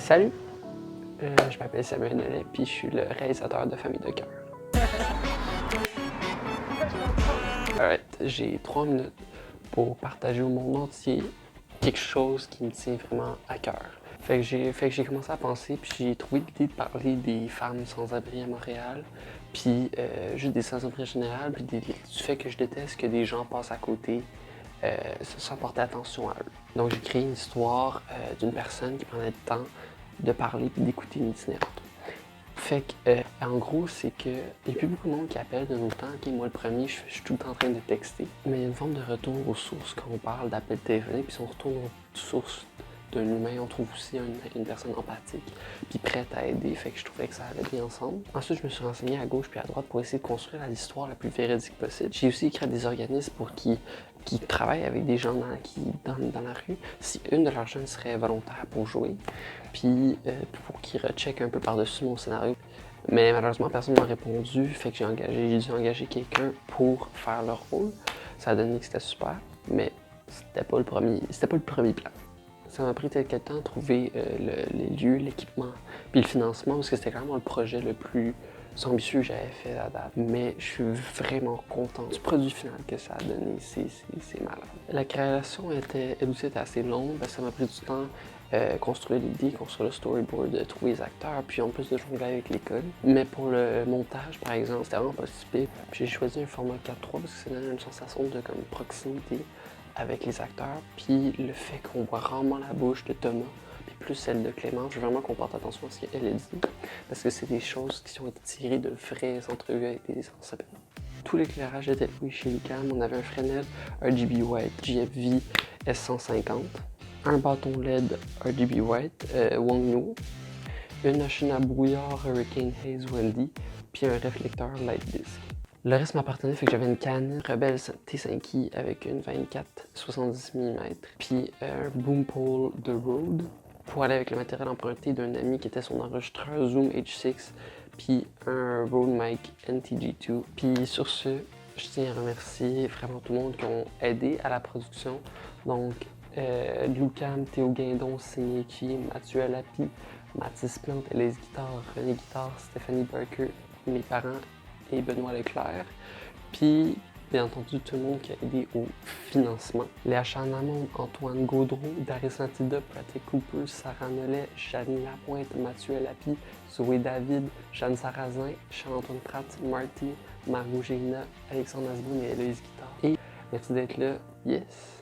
Salut! Je m'appelle Samuel Nollet, puis je suis le réalisateur de Famille de cœur. Alright, j'ai 3 minutes pour partager au monde entier quelque chose qui me tient vraiment à cœur. Fait que j'ai commencé à penser, puis j'ai trouvé l'idée de parler des femmes sans-abri à Montréal, puis juste des sans-abri en général, puis du fait que je déteste que des gens passent à côté sans porter attention à eux. Donc j'ai créé une histoire d'une personne qui prenait le temps de parler puis d'écouter une itinérante. Fait que, en gros, c'est que il n'y a plus beaucoup de monde qui appelle de nos temps. Ok, moi, le premier, je suis tout le temps en train de texter. Mais il y a une forme de retour aux sources quand on parle d'appel téléphonique. Puis si on retourne aux sources d'un humain, on trouve aussi une personne empathique puis prête à aider. Fait que je trouvais que ça allait bien ensemble. Ensuite, je me suis renseigné à gauche puis à droite pour essayer de construire l'histoire la plus véridique possible. J'ai aussi écrit à des organismes qui travaillent avec des gens dans la rue, si une de leurs jeunes serait volontaire pour jouer, puis pour qu'ils recheckent un peu par-dessus mon scénario. Mais malheureusement, personne ne m'a répondu, fait que j'ai dû engager quelqu'un pour faire leur rôle. Ça a donné que c'était super, mais c'était pas le premier plan. Ça m'a pris quelques temps de trouver les lieux, l'équipement, puis le financement, parce que c'était clairement le projet le plus ambitieux que j'avais fait à date. Mais je suis vraiment content du produit final que ça a donné, c'est malade. La création était assez longue, parce que ça m'a pris du temps construire l'idée, construire le storyboard, trouver les acteurs, puis en plus de jongler avec l'école. Mais pour le montage, par exemple, c'était vraiment pas si pire. J'ai choisi un format 4:3 parce que ça donne une sensation de comme proximité avec les acteurs, puis le fait qu'on voit rarement la bouche de Thomas, puis plus celle de Clément, je veux vraiment qu'on porte attention à ce qu'elle a dit, parce que c'est des choses qui ont été tirées de vraies entrevues avec des enseignants. Tout l'éclairage était loué chez Lucam. On avait un Fresnel RGB White GFV S150, un bâton LED RGB White Wangno, une machine à brouillard Hurricane Haze Wendy, puis un réflecteur Light Disc. Le reste m'appartenait, fait que j'avais une Canon Rebel T5i avec une 24-70 mm, puis un boom pole de Rode pour aller avec le matériel emprunté d'un ami qui était son enregistreur Zoom H6, puis un Rode Mic NTG2. Puis sur ce, je tiens à remercier vraiment tout le monde qui ont aidé à la production. Donc, Lucam, Théo Guindon, Signéki, Mathieu Alapi, Mathis Plante, Les Guitares, René Guitare, Stéphanie Barker, mes parents et Benoît Leclerc. Puis, bien entendu, tout le monde qui a aidé au financement. Léa Chanamon, Antoine Gaudreau, Darius Antida, Pratique Cooper, Sarah Nollet, Janine Lapointe, Mathieu Alapi, Zoé David, Jeanne Sarrazin, Charles-Antoine Pratt, Marty, Margot Géna, Alexandre Asboun et Héloïse Guitare. Et merci d'être là. Yes!